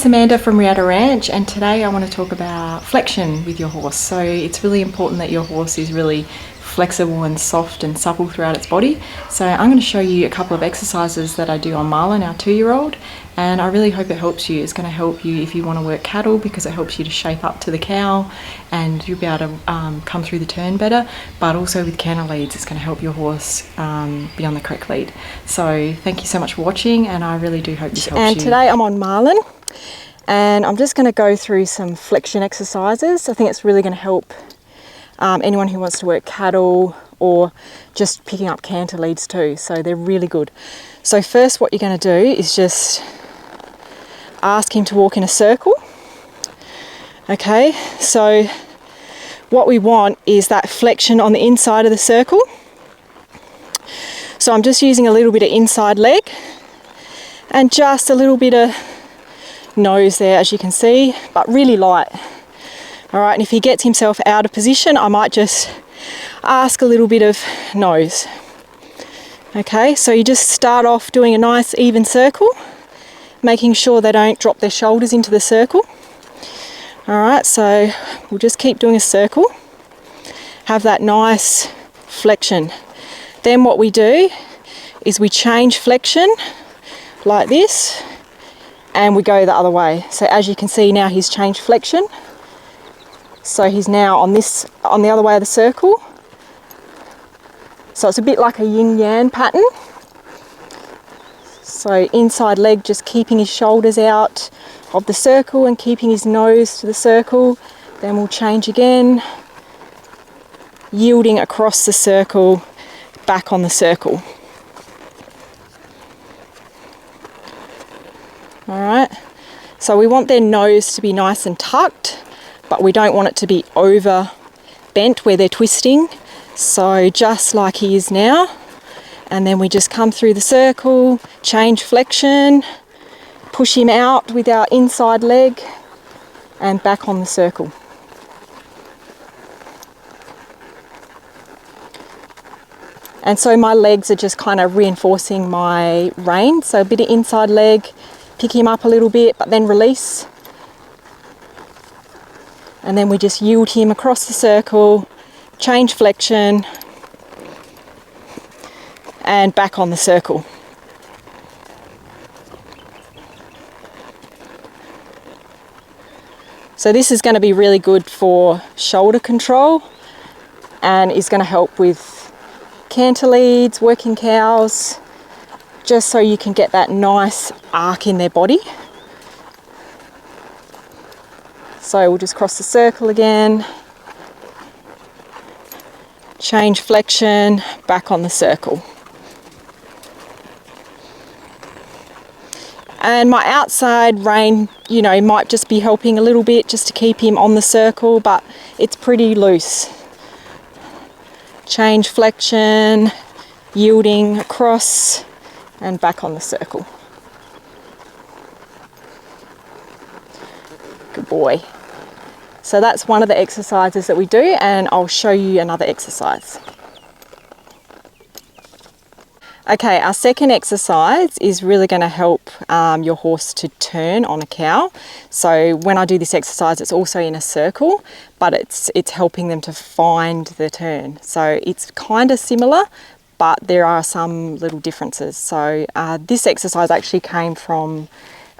it's Amanda from Reata Ranch, and today I want to talk about flexion with your horse. So it's really important that your horse is really flexible and soft and supple throughout its body. So I'm going to show you a couple of exercises that I do on Marlin, our 2-year-old, and I really hope it helps you. It's going to help you if you want to work cattle because it helps you to shape up to the cow and you'll be able to come through the turn better, but also with canter leads it's going to help your horse be on the correct lead. So thank you so much for watching, and I really do hope this helps you. And today I'm on Marlin and I'm just going to go through some flexion exercises. I think it's really going to help anyone who wants to work cattle or just picking up canter leads too, so they're really good. So first what you're going to do is just ask him to walk in a circle. Okay, so what we want is that flexion on the inside of the circle. So I'm just using a little bit of inside leg and just a little bit of nose there, as you can see, but really light. All right, and if he gets himself out of position, I might just ask a little bit of nose. Okay, so you just start off doing a nice even circle, making sure they don't drop their shoulders into the circle. All right, so we'll just keep doing a circle, have that nice flexion. Then what we do is we change flexion like this and we go the other way. So as you can see now, he's changed flexion. So he's now on the other way of the circle. So it's a bit like a yin-yang pattern. So inside leg just keeping his shoulders out of the circle and keeping his nose to the circle. Then we'll change again, yielding across the circle, back on the circle. All right, so we want their nose to be nice and tucked, but we don't want it to be over bent where they're twisting. So just like he is now, and then we just come through the circle, change flexion, push him out with our inside leg and back on the circle. And so my legs are just kind of reinforcing my rein. So a bit of inside leg, pick him up a little bit, but then release. And then we just yield him across the circle, change flexion, and back on the circle. So this is going to be really good for shoulder control and is going to help with canter leads, working cows, just so you can get that nice arc in their body. So we'll just cross the circle again, change flexion, back on the circle. And my outside rein, you know, might just be helping a little bit just to keep him on the circle, but it's pretty loose. Change flexion, yielding across and back on the circle. Good boy. So that's one of the exercises that we do, and I'll show you another exercise. Okay, our second exercise is really going to help your horse to turn on a cow. So when I do this exercise, it's also in a circle, but it's helping them to find the turn. So it's kind of similar, but there are some little differences. So this exercise actually came from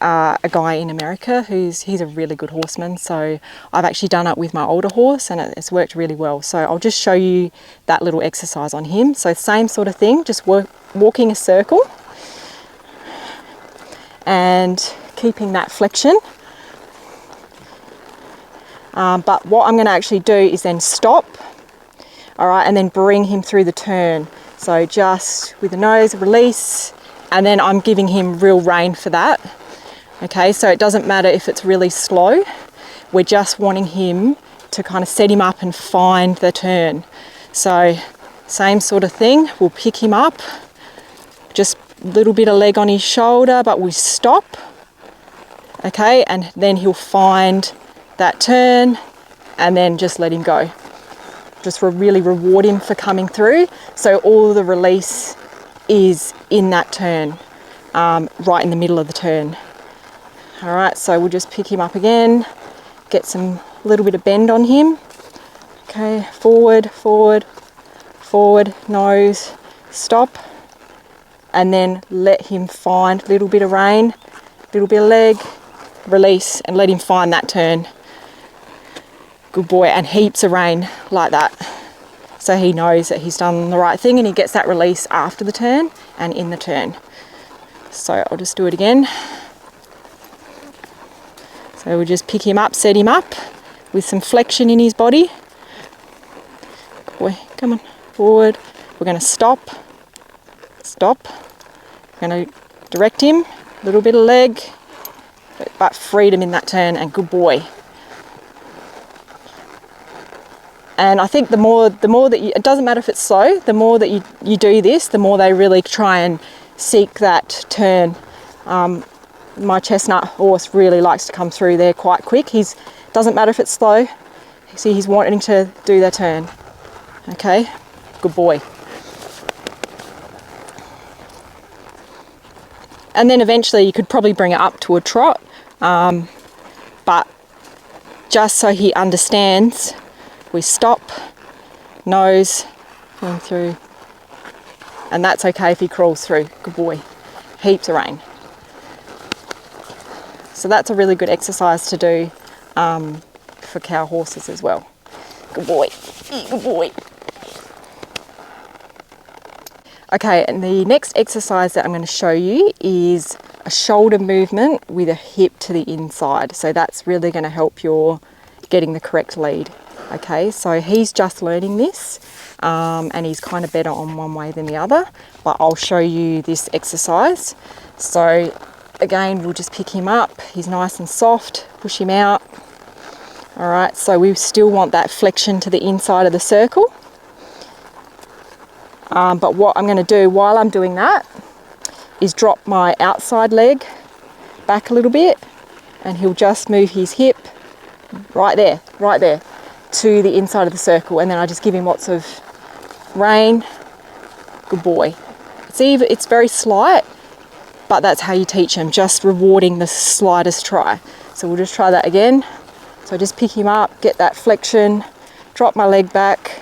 a guy in America he's a really good horseman. So I've actually done it with my older horse and it's worked really well. So I'll just show you that little exercise on him. So same sort of thing, just walking a circle and keeping that flexion. But what I'm going to actually do is then stop, all right, and then bring him through the turn. So just with the nose, release, and then I'm giving him real rein for that. Okay, so it doesn't matter if it's really slow. We're just wanting him to kind of set him up and find the turn. So same sort of thing, we'll pick him up, just a little bit of leg on his shoulder, but we stop. Okay, and then he'll find that turn and then just let him go. Just really reward him for coming through. So all of the release is in that turn, right in the middle of the turn. All right, so we'll just pick him up again, get some little bit of bend on him. Okay, forward, forward, forward, nose, stop, and then let him find a little bit of rein, little bit of leg, release, and let him find that turn. Good boy, and heaps of rein like that. So he knows that he's done the right thing and he gets that release after the turn and in the turn. So I'll just do it again. So we'll just pick him up, set him up with some flexion in his body. Good boy, come on, forward. We're going to stop. We're going to direct him, a little bit of leg, but freedom in that turn, and good boy. And I think the more that you, it doesn't matter if it's slow, the more that you do this, the more they really try and seek that turn. My chestnut horse really likes to come through there quite quick. Doesn't matter if it's slow. See, he's wanting to do their turn. Okay, good boy. And then eventually you could probably bring it up to a trot, but just so he understands, we stop, nose, going through, and that's okay if he crawls through. Good boy. Heaps of rein. So that's a really good exercise to do for cow horses as well. Good boy. Good boy. Okay, and the next exercise that I'm going to show you is a shoulder movement with a hip to the inside. So that's really going to help your getting the correct lead. Okay, so he's just learning this and he's kind of better on one way than the other, but I'll show you this exercise. So again, we'll just pick him up. He's nice and soft, push him out. All right, so we still want that flexion to the inside of the circle. But what I'm going to do while I'm doing that is drop my outside leg back a little bit, and he'll just move his hip right there to the inside of the circle, and then I just give him lots of rein. Good boy. It's very slight, but that's how you teach him, just rewarding the slightest try. So we'll just try that again. So just pick him up, get that flexion, drop my leg back.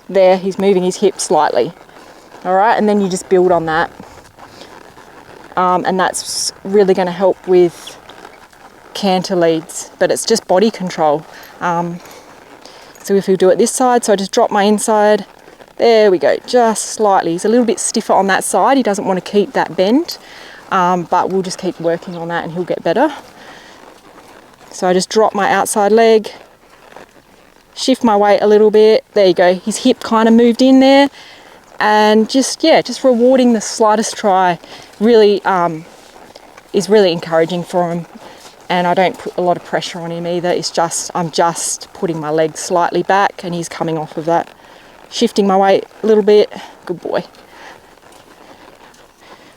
There, he's moving his hip slightly. All right, and then you just build on that. And that's really going to help with canter leads, but it's just body control. So if we do it this side, so I just drop my inside. There we go, just slightly. He's a little bit stiffer on that side. He doesn't want to keep that bend, but we'll just keep working on that and he'll get better. So I just drop my outside leg, shift my weight a little bit. There you go. His hip kind of moved in there, and just rewarding the slightest try really is really encouraging for him. And I don't put a lot of pressure on him either. I'm just putting my leg slightly back, and he's coming off of that, shifting my weight a little bit. Good boy.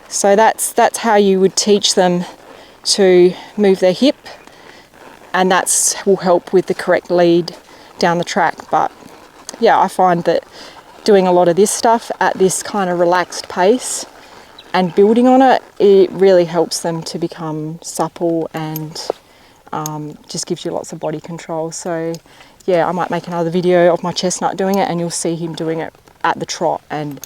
So that's how you would teach them to move their hip, and that will help with the correct lead down the track. But yeah, I find that doing a lot of this stuff at this kind of relaxed pace and building on it, it really helps them to become supple and just gives you lots of body control. So yeah, I might make another video of my chestnut doing it, and you'll see him doing it at the trot and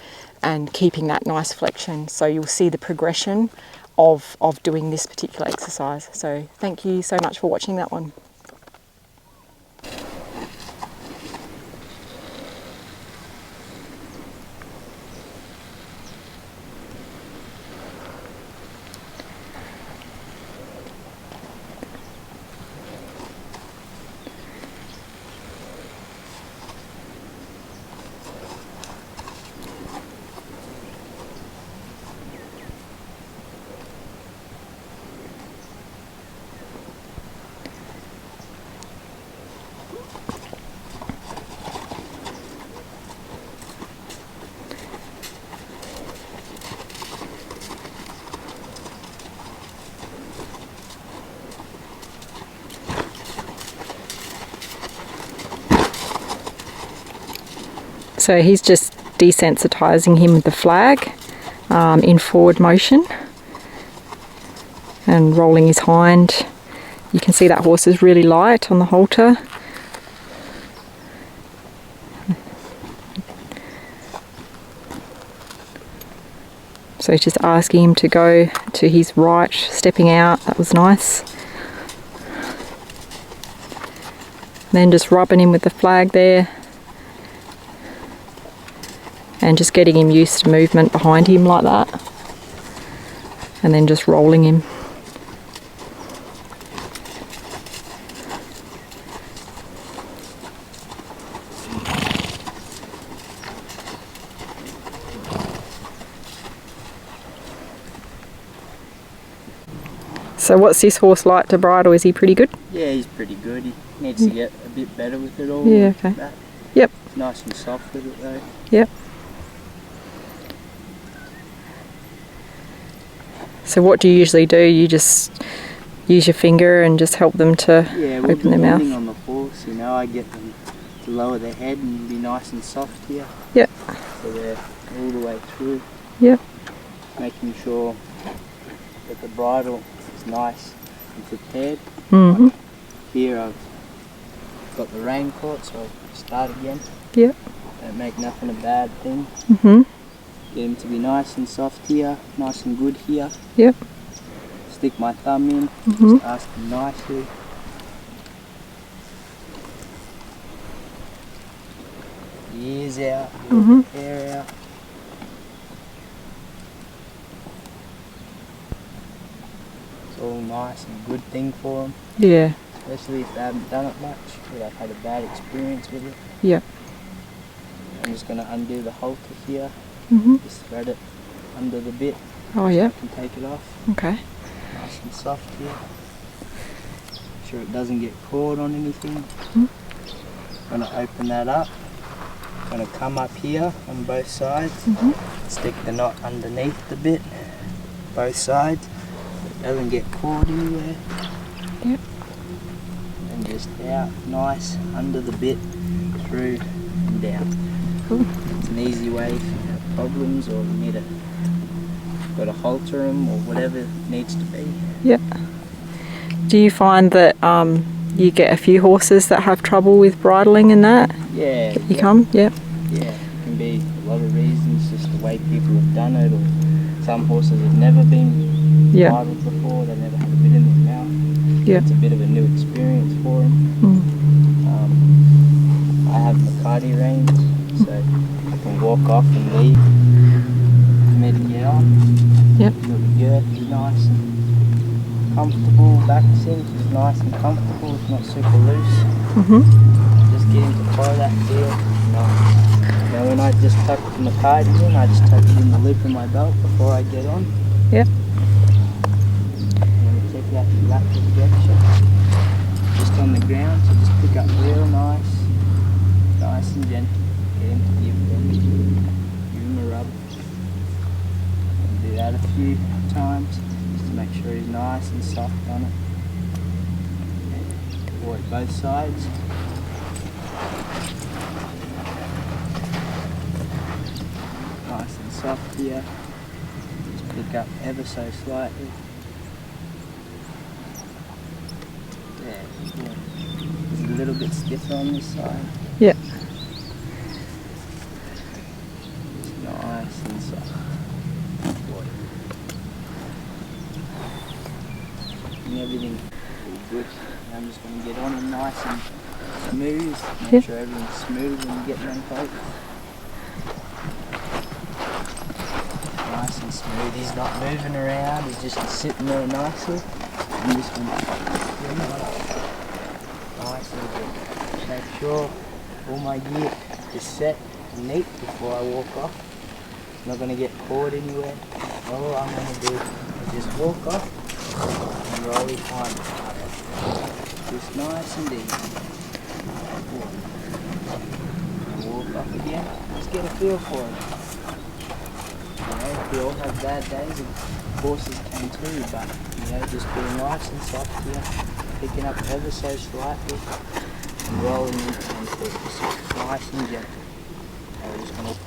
keeping that nice flexion. So you'll see the progression of doing this particular exercise. So thank you so much for watching that one. So he's just desensitizing him with the flag in forward motion. and rolling his hind. You can see that horse is really light on the halter. So just asking him to go to his right, stepping out, that was nice. Then just rubbing him with the flag there. And just getting him used to movement behind him like that. And then just rolling him. So what's this horse like to bridle? Is he pretty good? Yeah, he's pretty good. He needs to get a bit better with it all. Yeah, okay. Yep. Nice and soft with it though. Yep. So what do you usually do? You just use your finger and just help them to open their mouth? Yeah, on the horse, you know, I get them to lower their head and be nice and soft here. Yep. So they're all the way through. Yep. Making sure that the bridle is nice and prepared. Mm-hmm. Like here I've got the rein caught, so I start again. Yep. Don't make nothing a bad thing. Mm-hmm. Get him to be nice and soft here, nice and good here. Yep. Stick my thumb in, Mm-hmm. just ask him nicely. The ears out, Mm-hmm. the hair out. It's all nice and good thing for them, Yeah. especially if they haven't done it much or they've had a bad experience with it. Yep. I'm just going to undo the halter here, Mm-hmm. just thread it under the bit. Oh, yeah. I can take it off. Okay. Nice and soft here. Make sure it doesn't get caught on anything. Going to open that up. Going to come up here on both sides. Mm-hmm. Stick the knot underneath the bit, both sides. It doesn't get caught anywhere. Yep. And just out, nice, under the bit, through and down. Cool. It's an easy way if you have problems or you need to got to halter them or whatever it needs to be. Yep. Do you find that you get a few horses that have trouble with bridling and that? Yeah. You come? Yep. Yeah, it can be a lot of reasons, just the way people have done it, or some horses have never been Yeah. bridled before, they never had a bit in their mouth. Yeah. It's a bit of a new experience for them. Mm. I have McCarty reins, so I can walk off and leave, and then get on. Yep. The girth is nice and comfortable, back sink is nice and comfortable, it's not super loose. Mm-hmm. Just get him to follow that feel, nice. Now when I just tuck the McCarty in, I just tuck it in the loop of my belt before I get on. Yep. And then check out the lateral direction. Just on the ground, so just pick up real nice, nice and gentle. Get him to give him a rub. And do that a few times, just to make sure he's nice and soft on it. And work both sides. Nice and soft here. Just pick up ever so slightly. There, yeah. It's a little bit stiffer on this side. Yep. It's nice and soft. And everything all good. And I'm just going to get on and nice and smooth. Make Yep. sure everything's smooth when you get them coats. Nice and smooth. He's not moving around. He's just sitting there nicely. I'm just going to bring that up. Nice and good. Make sure all my gear is set and neat before I walk off. I'm not going to get caught anywhere. All I'm going to do is just walk off and roll his hind. Just nice and easy. And walk off again. Just get a feel for it. You know, we all have bad days and horses can too, but you know, just being nice and soft here, picking up ever so slightly and rolling into them, just nice and gentle. And we're just going to